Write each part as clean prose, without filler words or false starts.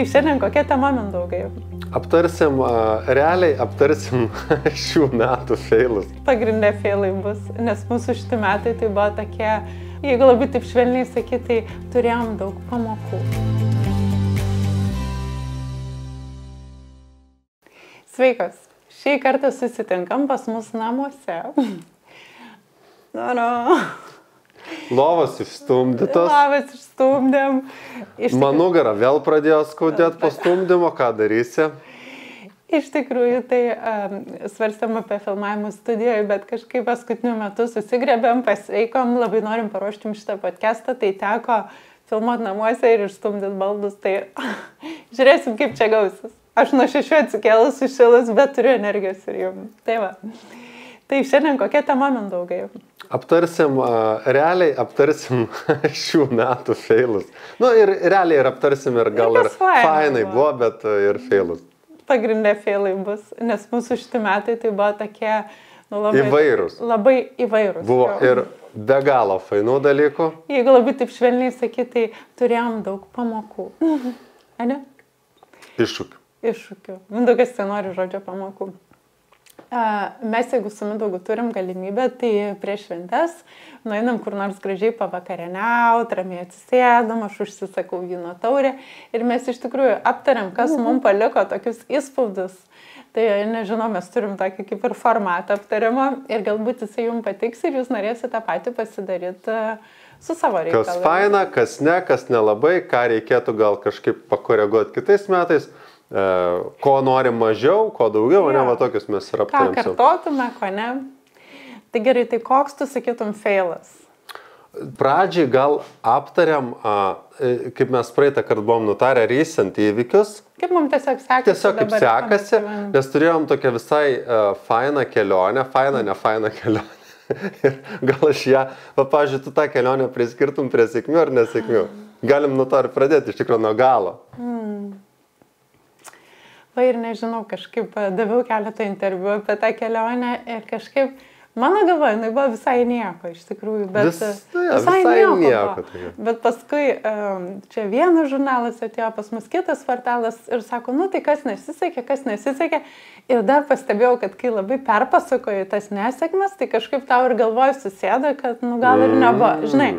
Tai šiandien kokia tema, Mindaugai? Realiai aptarsim šių metų failus. Pagrindė failai bus, nes mūsų šitie metai tai buvo tokie, jeigu labai taip švelniai sakyti, tai turėjom daug pamokų. Sveikos, šį kartą susitinkam pas mus namuose. Lovas išstumdytos. Lovas išstumdėm. Man nugarą vėl pradėjo skaudėti po stumdymo, ką darysi? Iš tikrųjų, tai svarstėm apie filmavimų studijoje, bet kažkaip paskutiniu metu susigrebėm, pasveikom, labai norim paruošti jums šitą podcastą, tai teko filmuoti namuose ir išstumdyti baldus, tai žiūrėsim, kaip čia gausis. Aš nuo 6 atsikėlus sušilus, bet turiu energijos ir jums. Tai va. Tai šiandien kokia tema, Mindaugai? Realiai aptarsim šių metų failus. Ir realiai ir aptarsim ir gal ir fainai buvo, bet ir failus. Pagrindė failai bus, nes mūsų šitie metai tai buvo tokie labai įvairūs. Labai įvairūs. Buvo ir be galo fainų dalykų. Jeigu labai taip švelniai sakyti, tai turėjom daug pamokų. Ane? Iššūkių. Mindaugas tai nori žodžio pamokų. Mes, jeigu su Mindaugu turim galimybę, tai prieš šventes nueinam kur nors gražiai pavakarieniauti, ramiai atsisėdam, aš užsisakau vyno taurę ir mes iš tikrųjų aptariam, kas mums paliko tokius įspaudus. Tai nežinau, mes turim tokį kaip ir formatą aptarimo ir galbūt jisai jums patiks ir jūs norėsite tą patį pasidaryti su savo reikalais. Kas faina, kas ne, kas nelabai, ką reikėtų gal kažkaip pakoreguoti kitais metais. Ko norim mažiau, ko daugiau, ne, va tokius mes ir aptarėm. Ką kartotume, ko ne. Tai gerai, tai koks tu sakytum failas? Pradžiai gal aptariam, kaip mes praeitą kartą buvom nutarę recent įvykius. Kaip mums tiesiog sekasi. Tiesiog kaip sekasi, nes turėjom tokią visai fainą kelionę, ne fainą kelionę. Ir gal aš ją, pavyzdžiui, tu tą kelionę priskirtum prie sėkmių ar nesėkmių. Galim nuo to ir pradėti, iš tikrųjų, nuo galo. Va ir nežinau, kažkaip daviau keletą interviu apie tą kelionę ir kažkaip, mano galva, jinai buvo visai nieko, iš tikrųjų, bet visai nieko. Bet paskui čia vienas žurnalas atėjo pas mus, kitas portalas ir sako, tai kas nesisekė. Ir dar pastebėjau, kad kai labai perpasakoju tas nesėkmes, tai kažkaip tau ir galvoju susėda, kad gal ir nebuvo, žinai.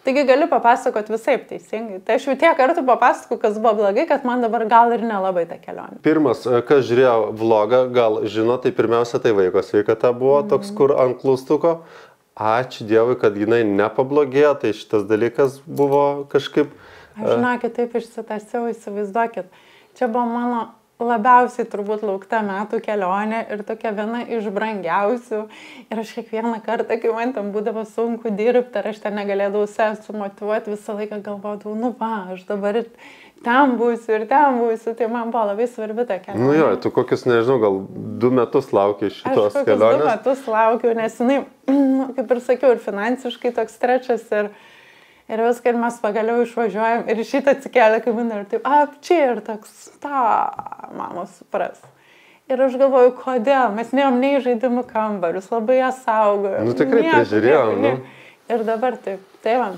Taigi gali papasakoti visaip teisingai. Tai aš jau tiek kartų papasakau, kas buvo blogai, kad man dabar gal ir nelabai ta kelionė. Pirmas, kas žiūrėjo vlogą, gal žino, tai pirmiausia, tai vaiko sveikata buvo toks, kur ant klaustuko. Ačiū Dievui, kad jinai nepablogėjo, tai šitas dalykas buvo kažkaip... Aš žinokit, taip išsitasiau, įsivaizduokit. Čia buvo mano labiausiai turbūt laukta metų kelionė ir tokia viena iš brangiausių. Ir aš kiekvieną kartą, kai man tam būdavo sunku dirbti, ar aš ten negalėdavau savęs sumotyvuoti, visą laiką galvodavau, aš dabar ir ten būsiu, tai man buvo labai svarbi ta kelionė. Tu kokius, nežinau, gal 2 metus laukiai šitos kelionės? Aš 2 metus laukiu, nes jinai, kaip ir sakiau, ir finansiškai toks strečas ir viską, ir mes pagaliau išvažiuojam ir šitą atsikėlė kaimynai ir taip, čia ir toks, mama supras. Ir aš galvoju, kodėl, mes neėjom nei žaidimų kambarius, labai ją saugojom. Tikrai prižiūrėjom, Ir dabar taip, tai va.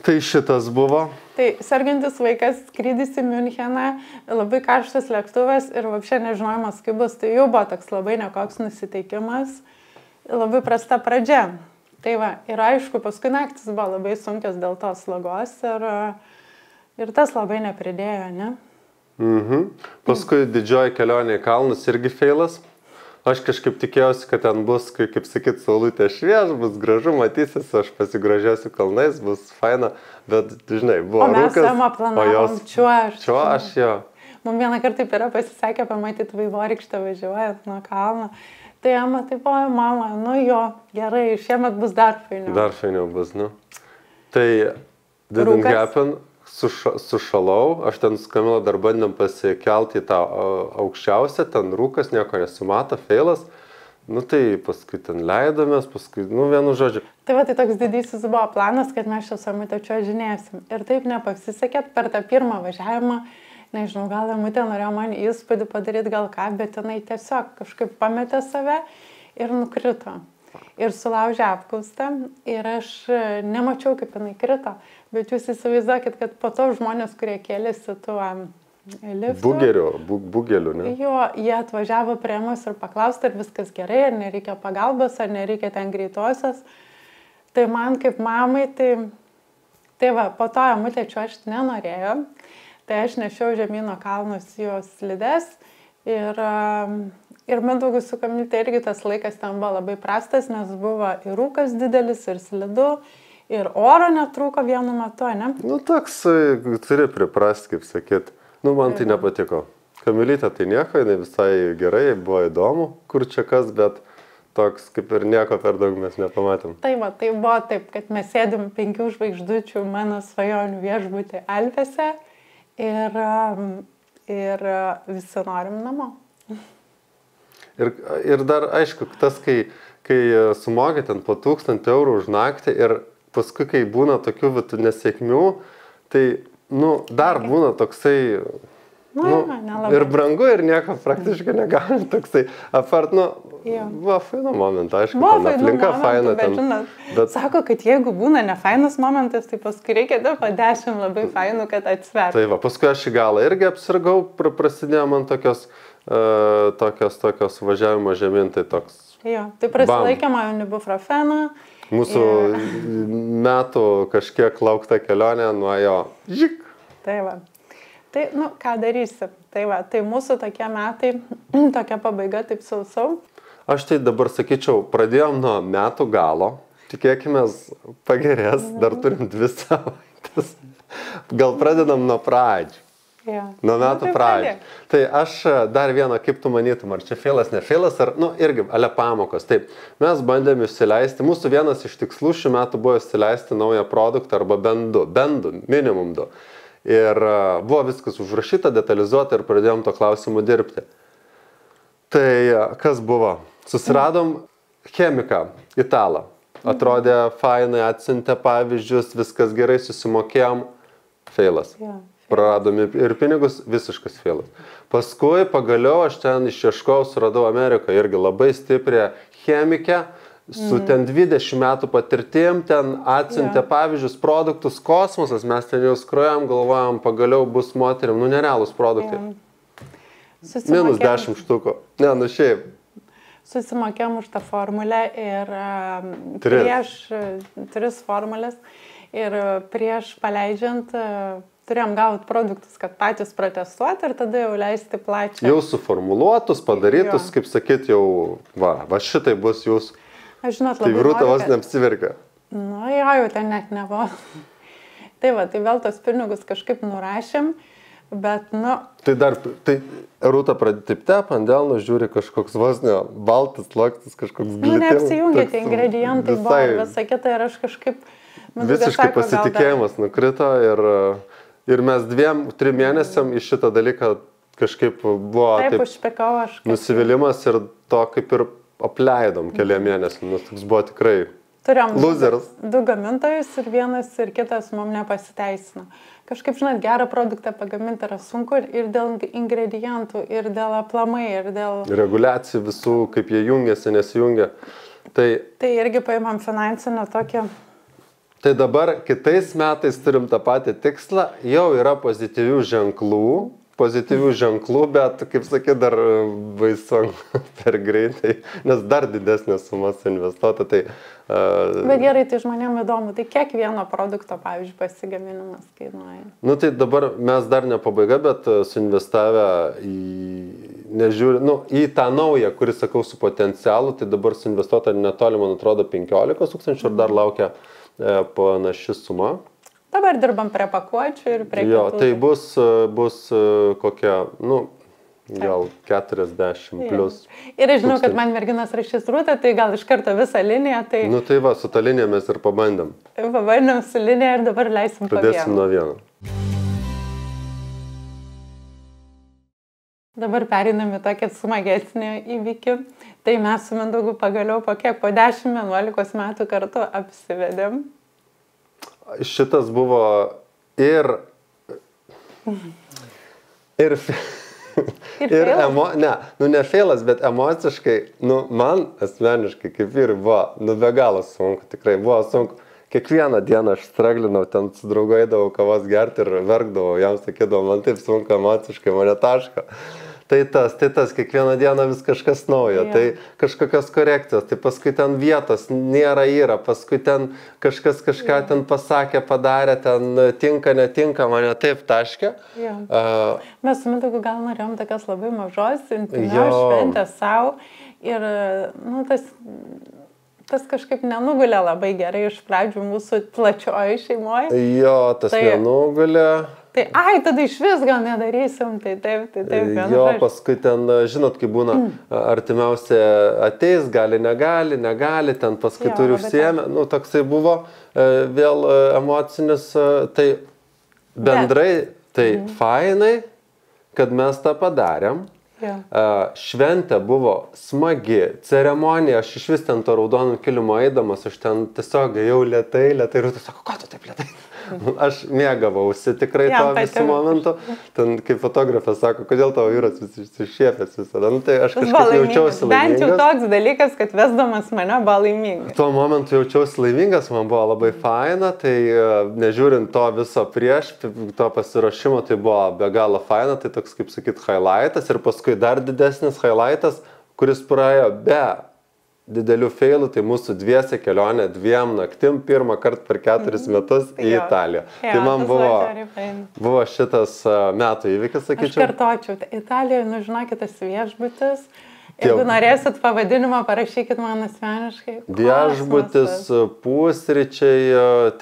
Tai šitas buvo. Tai sergantis vaikas, skrydis į Müncheną, labai karštas lėktuvas ir vapšė nežinojimas kaip bus, tai jau buvo toks labai nekoks nusiteikimas, labai prasta pradžia. Tai va, ir aišku, paskui naktis buvo labai sunkios dėl tos slogos ir tas labai nepridėjo, ne? Paskui didžioji kelionė į kalnus irgi failas. Aš kažkaip tikėjausi, kad ten bus, kaip sakyt, saulutė švies, bus gražu, matysis, aš pasigrožėsiu kalnais, bus faina, bet, žinai, buvo rūkas. O mes Ema planavom čiuoš, jo. Mums vieną kartą taip yra pasisekę pamatyti Vaivorykštę važiuojant nuo kalno. Tai Ema taip, mama, gerai, šiemet bus dar fainiau. Dar fainiau bus, Tai didn't happen, sušalau, aš ten su Kamila dar bandėm pasikelti į tą aukščiausią, ten rūkas, nieko nesimato, failas. Tai paskui ten leidomės, paskui, vienu žodžiu. Tai va, tai toks didysis buvo planas, kad mes čia su Emute čiuožinėsim. Ir taip nepasisekė per tą pirmą važiavimą. Nežinau, gal Emutė norėjo man įspūdį padaryti gal ką, bet jinai tiesiog kažkaip pametė save ir nukrito. Ir sulaužė apkaustą ir aš nemačiau, kaip jinai krito. Bet jūs įsivaizduokit, kad po to žmonės, kurie kėlėsi tuo liftu. Bugeliu, ne? Jo, jie atvažiavo prie mus ir paklausti, ar viskas gerai, ar nereikia pagalbos, ar nereikia ten greitosios. Tai man kaip mamai, tai va, po to Emutė čiuožti nenorėjo. Tai aš nešiau žemyno kalnus jos slides ir Mindaugui su Kamilė irgi tas laikas ten buvo labai prastas, nes buvo ir rūkas didelis, ir slidu. Ir oro netrūko vienu metu, ne? Nu, toks turi priprast, kaip sakyt. Nu, man tai nepatiko. Kamilytė tai nieko, jinai visai gerai, buvo įdomu, kur čia kas, bet toks kaip ir nieko per daug mes nepamatėm. Tai va, tai buvo taip, kad mes sėdim 5 žvaigždučių mano svajonių viešbutį Alpėse ir visi norim namo. Ir dar, aišku, tas, kai sumokė ten po 1000 eurų už naktį ir paskui, kai būna tokių nesėkmių, tai, dar būna toksai, ir brangu, ir nieko praktiškai negalim toksai. Apart, buvo faino momentą, aišku, ten aplinka faina. Bet sako, kad jeigu būna nefainas momentas, tai paskui reikia dar po 10 labai fainų, kad atsvertų. Tai va, paskui aš į galą irgi apsirgau, prasidėjo man tokios važiavimo žemyn, tai toks. Jo, tai prasilaikė man ibuprofeną. Mūsų metų kažkiek laukta kelionė nuėjo žik. Tai va. Tai, ką darysi? Tai va, tai mūsų tokie metai, tokia pabaiga, taip sausau. Aš tai dabar sakyčiau, pradėjom nuo metų galo, tikėkime pagerės, dar turim 2 savaitės. Gal pradedam nuo pradžių. Nuo metų pradžių. Tai aš dar vieną, kaip tu manytum, ar čia feilas, ne feilas, ar, irgi, ale pamokos. Taip, mes bandėm išsileisti, mūsų vienas iš tikslų šių metų buvo išsileisti naują produktą arba bent 2, minimum 2. Ir buvo viskas užrašyta, detalizuota ir pradėjom to klausimu dirbti. Tai kas buvo? Susiradom chemiką, italą. Atrodė fainai, atsiuntė pavyzdžius, viskas gerai, susimokėjom, feilas. Praradom ir pinigus, visiškas feilas. Paskui pagaliau aš ten išieškau, suradau Ameriką, irgi labai stiprią chemikę, su ten 20 metų patirtim, ten atsiuntė pavyzdžius, produktus, kosmosas, mes ten jau skrojom, galvojom, pagaliau bus moterim, nerealūs produktai. Minus 10 štukų. Ne, šiaip. Susimokėm už tą formulę ir prieš 3 formulės ir prieš paleidžiant turėjom gauti produktus, kad patys protestuoti ir tada jau leisti plačiai. Jau suformuluotus, padarytus, kaip sakyt, jau, va šitai bus jūs. Aš žinot, labai tai Rūta vos neapsiverkia. Jau ten net nebuvo. Tai va, tai vėl tos pinigus kažkaip nurašėm, bet, Tai Rūta pradė taip ant delno, žiūri kažkoks vos ne baltas, sluoksnis, kažkoks glitimas. Neapsijungė tie ingredientai, buvo visą kitą ir aš kažkaip... Visiškai pasitikėjimas nukrito ir mes 2-3 mėnesiam iš šitą dalyką kažkaip buvo taip užpikau aš. Nusivylimas ir to kaip ir apleidom keliam mėnesiam, nes toks buvo tikrai loseras. Turėjom 2 gamintojus ir vienas ir kitas mums nepasiteisino. Kažkaip, žinot, gerą produktą pagaminti yra sunku ir dėl ingredientų, ir dėl aplamai, ir dėl... reguliacijų visų, kaip jie jungiasi, nesijungia. Tai irgi paimam finansinę tokią... Tai dabar kitais metais turim tą patį tikslą, jau yra pozityvių ženklų, bet, kaip sakė, dar baisu per greitai, nes dar didesnės sumas investuota. Bet gerai, tai žmonėms įdomu, tai kiek vieno produkto, pavyzdžiui, pasigaminimas kainuoja? Tai dabar mes dar ne pabaiga, bet suinvestavę į tą naują, kuris, sakau, su potencialu, tai dabar suinvestuota netoli, man atrodo, 15 000 ir dar laukia panaši suma. Dabar dirbam prie pakuočių ir prie kitų. Jo, tai bus kokia, gal 40 plus. Ir aš žinau, kad man merginas rašys Rūta, tai gal iš karto visą liniją. Tai va, su tą liniją mes ir pabandėm. Pabandėm su linija ir dabar leisim po vieną. Pradėsim nuo vieno. Dabar pereinam į tokį smagesnį įvykį. Tai mes su Mindaugu pagaliau po 10-11 metų kartu apsivedėm. Šitas buvo ir ne feilas, bet emociškai, man asmeniškai kaip ir buvo, be galo sunku, tikrai buvo sunku. kiekvieną dieną aš straglinau, ten su draugu eidavau kavos gerti ir verkdavau, jam sakydavau, man taip sunku emociškai, mane taško. Tai tas, kiekvieną dieną vis kažkas naujo, tai kažkokios korekcijos, tai paskui ten vietos yra, paskui ten kažkas kažką ten pasakė, padarė, ten tinka, netinka, mane taip taškė. Mes su Mindaugu gal norėjom tokios labai mažos, intimios šventės savo ir tas kažkaip nenugulė labai gerai iš pradžių mūsų plačioji šeimoje. Jo, tas nenugulė. Tai, tada iš vis gal nedarysim, tai taip. Jo, paskui ten, žinot, kai būna artimiausia ateis, negali, ten paskui turi užsiėmę, toksai buvo vėl emocinis, tai bendrai, tai fainai, kad mes tą padarėm. Šventė buvo smagi, ceremonija, aš iš vis ten to raudonų kilimo eidamas, aš ten tiesiog jau lėtai, ir tu sako, ko tu taip lėtai? Aš mėgavausi tikrai to visų momentų. Ten kaip fotografas sako, kodėl tavo vyras išsišiepęs visada. Tai aš kažkaip jaučiausi laimingas. Bent jau toks dalykas, kad vesdamas mane buvo laimingas. Tuo momentu jaučiausi laimingas, man buvo labai faina, tai nežiūrint to viso prieš, to pasiruošimo, tai buvo be galo faina, tai toks kaip sakyt highlightas ir paskui dar didesnis highlightas, kuris praėjo be didelių feilų, tai mūsų dviese kelionė 2 naktim, pirmą kartą per 4 metus į Italiją. Tai man buvo šitas metų įvykis, sakyčiau. Aš kartočiau, Italijoje, žinokit, tas viešbutis. Jeigu norėsit pavadinimą, parašykit man asmeniškai. Viešbutis, pusryčiai.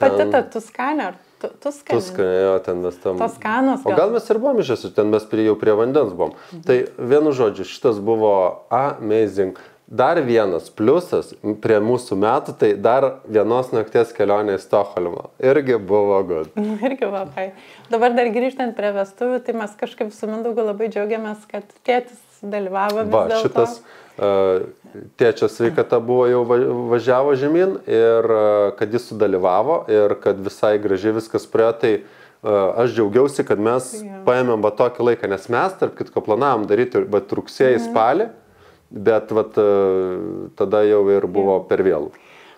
Pati ta Tuskanė, ar Tuskanė, jo, ten mes tam. Toskanos. O gal mes ir buvom iš esu, ten mes jau prie vandens buvom. Tai vienu žodžiu, šitas buvo amazing. Dar vienas pliusas prie mūsų metų, tai dar vienos nakties kelionė į Stokholmą. Irgi buvo good. Irgi buvo fai. Dabar dar grįžtant prie vestuvių, tai mes kažkaip su Mindaugu labai džiaugiamės, kad tėtis dalyvavo vis dėlto. Šitas tėčio sveikata buvo jau važiavo žemyn ir kad jis sudalyvavo ir kad visai gražiai viskas praėjo, tai aš džiaugiausi, kad mes paėmėm tokį laiką, nes mes, tarp kitko, planavom daryti rugsėjį spalį. Bet tada jau ir buvo per vėlų.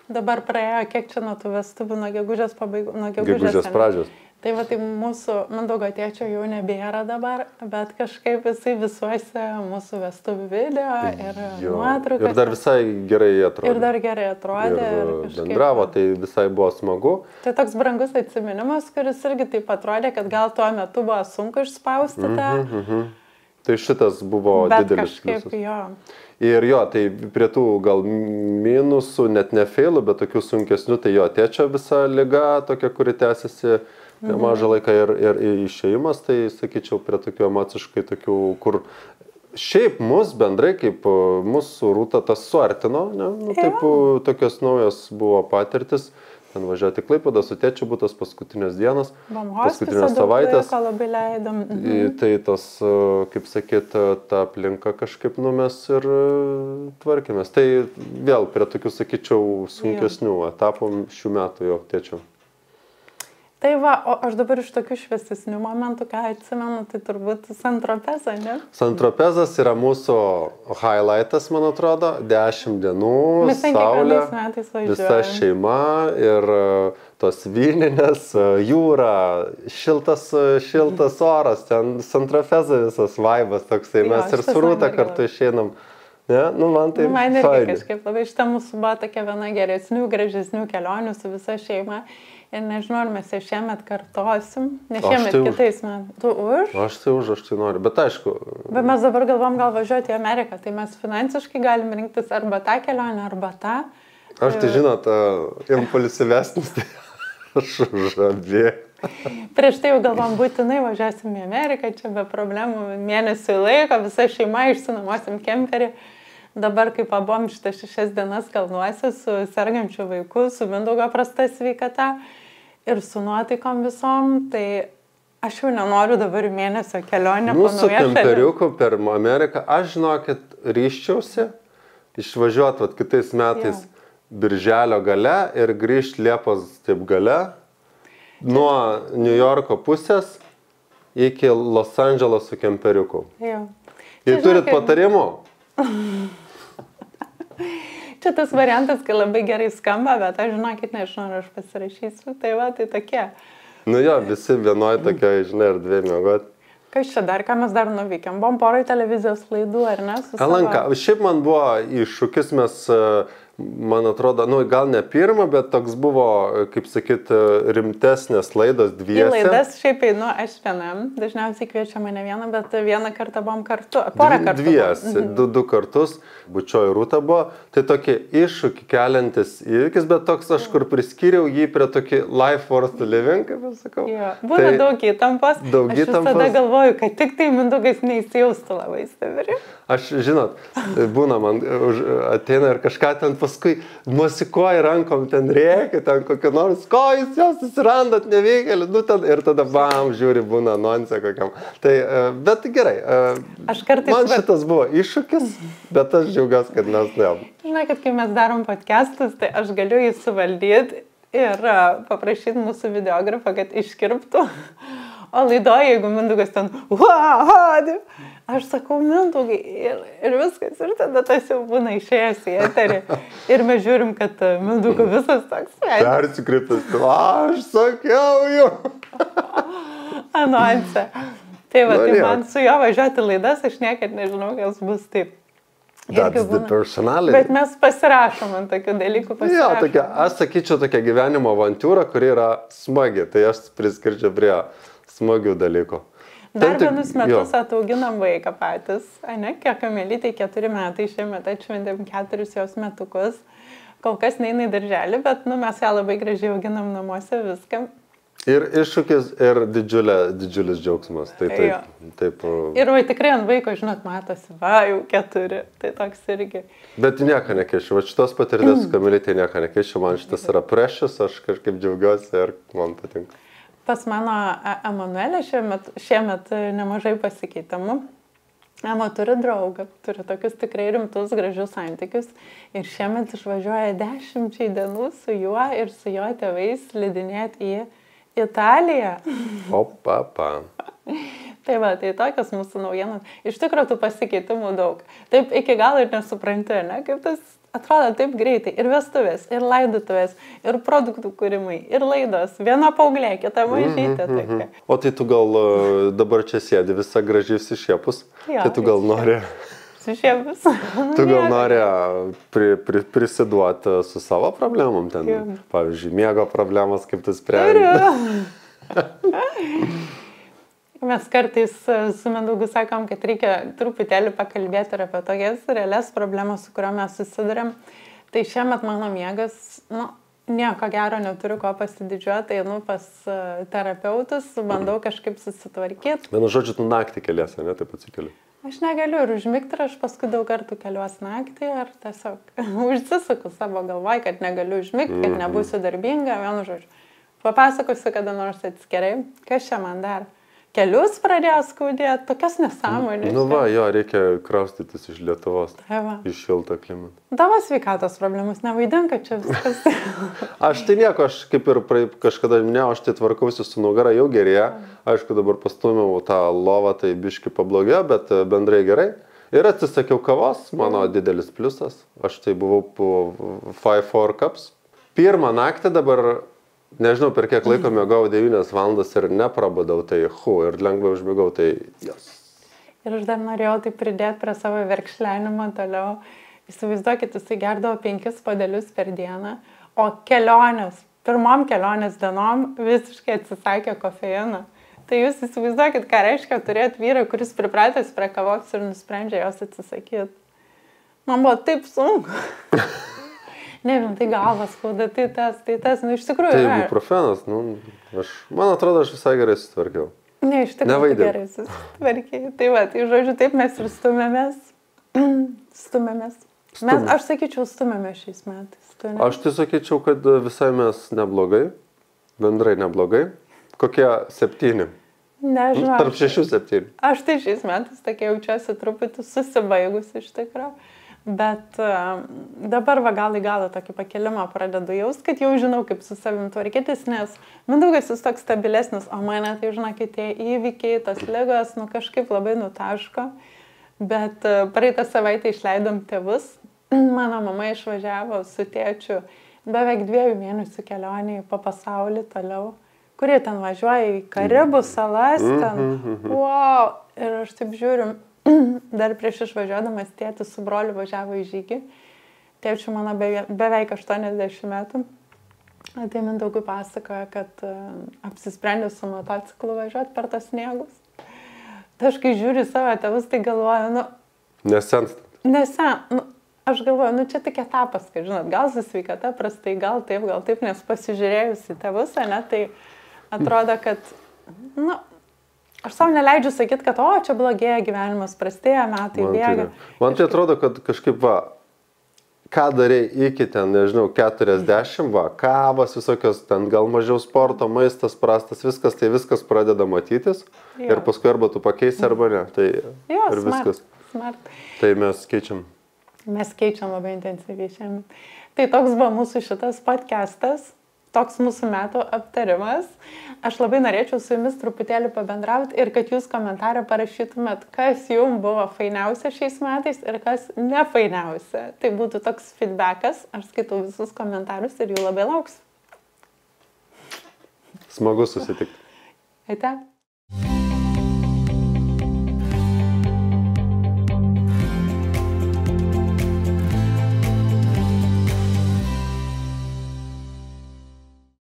Dabar praėjo, kiek čia nuo tų vestuvių, nuo gegužės pabaigos, nuo gegužės pradžios. Tai mūsų Mindaugo tėčio jau nebėra dabar, bet kažkaip jisai visuose mūsų vestuvių video ir nuotraukas. Ir dar visai gerai atrodė. Ir dar gerai atrodė. Ir bendravo, tai visai buvo smagu. Tai toks brangus atsiminimas, kuris irgi taip atrodė, kad gal tuo metu buvo sunku išspausti tą. Tai šitas buvo didelis pliusas. Ir tai prie tų gal minusų, net ne feilų, bet tokių sunkesnių, tai jo tėčio visa liga, tokia, kuri tęsiasi nemažą laiką ir išėjimas, tai sakyčiau, prie tokių emociškai tokių, kur šiaip mus bendrai, kaip mūsų Rūta tas suartino, taip tokios naujos buvo patirtis. Ten važiuoti į Klaipėdą, su tėčiu būtas paskutinės dienas, paskutinės savaitės. Tai tas, kaip sakyt, ta aplinka kažkaip mes ir tvarkėmės. Tai vėl prie tokių, sakyčiau, sunkesnių etapų šių metų jo tėčio. Tai va, o aš dabar iš tokių šviesesnių momentų, ką atsimenu, tai turbūt Santropezą, ne? Santropezas yra mūsų highlightas, man atrodo, 10 dienų, saulė, visa šeima ir tos vyninės, jūra, šiltas oras, ten Santropeza visas vaibas toksai, mes ir su Rūta kartu išeinam. Ne? Man tai man irgi kažkaip labai šitą mūsų buvo tokia viena geresnių, gražesnių kelionių su visa šeima. Ir nežinau, ar mes šiemet kartosim, ne šiemet kitais metais. Tu už? Aš tai noriu, bet aišku. Bet mes dabar galvom gal važiuoti į Ameriką, tai mes finansiškai galim rinktis arba tą kelionę, arba tą. Aš tai žinot, impulsyvesnis, tai aš žabė. Prieš tai jau galvom būtinai važiuosim į Ameriką, čia be problemų, mėnesių laiko, visa šeima išsinuomosim kemperį. Dabar, kai pabom šitą 6 dienas kalnuose su sergančiu vaiku, su Mindaugo prasta sveikata ir su nuotaikom visom, tai aš jau nenoriu dabar mėnesio kelionę po naują šalį. Mūsų kemperiukų per Ameriką, aš žinokit, ryščiausi išvažiuoti kitais metais birželio gale ir grįžti Liepos taip gale nuo New Yorko pusės iki Los Andželo su kemperiuku. Jei turit patarimų? Čia tas variantas, kai labai gerai skamba, bet aš žinokit, nežinau, ar aš pasirašysiu. Tai va, tai tokie. Nu jo, visi vienoj tokia, žinai, erdvė mėgot. Kas čia dar, ką mes dar nuveikėm? Buvom porai televizijos laidų, ar ne? Alanka, šiaip man buvo iššūkis, mes, man atrodo, nu gal ne pirmą, bet toks buvo, kaip sakyt, rimtesnės laidos dviese. Į laidas šiaip einu aš vienam, dažniausiai kviečia mane vieną, bet vieną kartą buvom kartu, porą kartų. Dviesi, du kartus, Bučioji Rūta buvo, tai tokie iššūkį keliantis įvykis, bet toks aš kur priskyriau jį prie tokį life worth living, kaip aš sakau. Jo, būna tai daug įtampos, aš visada galvoju, kad tik tai Mindaugas neįsijaustų labai stipriai. Aš, žinot, būna man ateina ir kažką ten paskui mosikuoja rankom, ten rėkia, ten kokią nors, ko jūs jos susirandat, neveikelį, nu ten ir tada bam, žiūri, būna anonse kokiam. Tai, bet gerai, man šitas buvo iššūkis, bet aš džiaugiuosi, kad mes nevom. Žinai, kad kai mes darom podcastus, tai aš galiu jį suvaldyti ir paprašyti mūsų videografą, kad iškirptų. O laidoje, jeigu Mindaugas ten, aš sakau Mindaugai ir viskas, ir tada tas jau būna išėjęs į eterį. Ir mes žiūrim, kad Mindaugo visas toks. Persikreiptas, aš sakiau jau. Anonse. Tai va, tai man su jo važiuoti laidas, aš niekad nežinau, kas bus taip. That's the personality. Bet mes pasirašom ant tokių dalykų. Jo, tokia, aš sakyčiau, tokia gyvenimo avantūra, kuri yra smagi, tai aš priskirčiau prie smagių dalykų. Dar vienus metus atauginam vaiką patys, ne, kiek Amelytei 4 metai, šiemet atšventėm 4 jos metukus, kol kas neina į darželį, bet nu, mes ją labai gražiai auginam namuose viską. Ir iššūkis, ir didžiulis džiaugsmas. Tai taip. Ir va, tikrai ant vaiko, žinot, matosi, va, jau 4, tai toks irgi. Bet nieko nekeičiu, va šitos patirties Amelytei nieko nekeičiu, man šitas yra precious, aš kažkaip džiaugiuosi ir man patinka. Pas mano Emanuelė šiemet nemažai pasikeitimų. Ema turi draugą, turi tokius tikrai rimtus, gražius santykius. Ir šiemet išvažiuoja 10 dienų su juo ir su jo tėvais slidinėti į Italiją. Opa. Tai va, tai tokios mūsų naujienos. Iš tikrųjų, tų pasikeitimų daug. Taip iki galo ir nesupranti, ne, kaip tas atrodo taip greitai. Ir vestuvės, ir laidotuvės, ir produktų kūrimai, ir laidos. Viena paauglė, kita mažytė. O tai tu gal dabar čia sėdi visą gražiai išsišiepus? Tai tu gal nori... Išsišiepus? Tu gal nori prisiduoti su savo problemom ten? Pavyzdžiui, miego problemas, kaip tu sprendi? Mes kartais su Mindaugu sakom, kad reikia truputėlį pakalbėti ir apie tokias realias problemas, su kuriuo mes susidurėm. Tai šiemet mano miegas, nieko gero neturiu ko pasididžiuoti, einu pas terapeutus, bandau kažkaip susitvarkyti. Vienu žodžiu, tu naktį keliasi, ne, taip atsikeli? Aš negaliu ir užmigti, ir aš paskui daug kartų keliuos naktį ir tiesiog užsisuku savo galvoj, kad negaliu užmigti, kad nebūsiu darbinga, vienu žodžiu. Papasakosiu kada nors atskirai, kas čia man dar. Kelius pradėjo skaudėti, tokias nesąmonės. Nu va, jo, reikia kraustytis iš Lietuvos, iš šilto klimato. Tavo sveikatos problemas nevaidink, kad čia viskas. Aš tai nieko, aš kaip ir kažkada minėjau, aš tai tvarkausi su nugara, jau gerėja. Aišku, dabar pastumiau tą lovą, tai biški pablogėjo, bet bendrai gerai. Ir atsisakiau kavos, mano didelis pliusas. Aš tai buvau po 5-4 cups. Pirmą naktį dabar... Nežinau, per kiek laiko mėgau 9 valandas ir neprabudau, tai ir lengvai užmėgau, tai yes. Ir aš dar norėjau tai pridėti prie savo verkšlenimo toliau. Įsivaizduokit, jisai gerdavo 5 puodelius per dieną, o pirmom kelionės dienom visiškai atsisakė kofeino. Tai jūs įsivaizduokit, ką reiškia turėti vyrą, kuris pripratęs prie kavos ir nusprendžia jos atsisakyti. Man buvo taip sunku. Nežinau, tai galvas skauda, tai tas, nu iš tikrųjų. Tai ibuprofenas, man atrodo, aš visai gerai susitvarkiau. Ne, iš tikrųjų gerai susitvarkiai. Tai va, tai žodžiu, taip mes ir stumėmės. Aš sakyčiau, stumėmės šiais metais. Aš tai sakyčiau, kad visai mes neblogai, bendrai neblogai. Kokie 7? Nežinau. Tarp 6-7. Aš tai šiais metais tokia jaučiuosi truputį susibaigus iš tikrųjų. Bet dabar va gal į galą tokį pakelimą pradedu jaust, kad jau žinau, kaip su savim tvarkytis, nes Mindaugas jis toks stabilesnis, o mane tai žinokit, tie įvykiai, tas ligos, kažkaip labai nutaško. Bet praeitą savaitę išleidom tėvus mano mama išvažiavo su tėčiu beveik 2 mėnesių kelionį po pasaulį toliau, kurie ten važiuoja į Karibų salas, ten, wow, ir aš taip žiūriu, dar prieš išvažiuodamas tėtis su broliu važiavo į žygį, tėčiu mano beveik 80 metų, tai Mindaugui pasakoja, kad apsisprendė su motociklu važiuoti per tas sniegus. Tai aš kai žiūriu savo tėvus, tai galvoju, nu... Aš galvoju, čia tik etapas, kad, žinot, gal su sveikata prastai, gal taip, nes pasižiūrėjus į tėvus, ne, tai atrodo, kad, aš savo neleidžiu sakyti, kad, čia blogėja gyvenimas, prastėja, metai bėga. Man tai atrodo, kad kažkaip, ką darei iki ten, nežinau, 40, kavas, visokios ten, gal mažiau sporto, maistas prastas, viskas pradeda matytis ir paskui arba tu pakeisi, arba ne. Tai ir viskas. Smart. Tai mes keičiam. Mes keičiam labai intensyviai šiandien. Tai toks buvo mūsų šitas podcastas, toks mūsų metų aptarimas. Aš labai norėčiau su jumis truputėlį pabendrauti ir kad jūs komentarą parašytumėt, kas jums buvo fainiausia šiais metais ir kas nefainiausia. Tai būtų toks feedbackas, aš skaitau visus komentarus ir jų labai lauksiu. Smagu susitikti. Ate.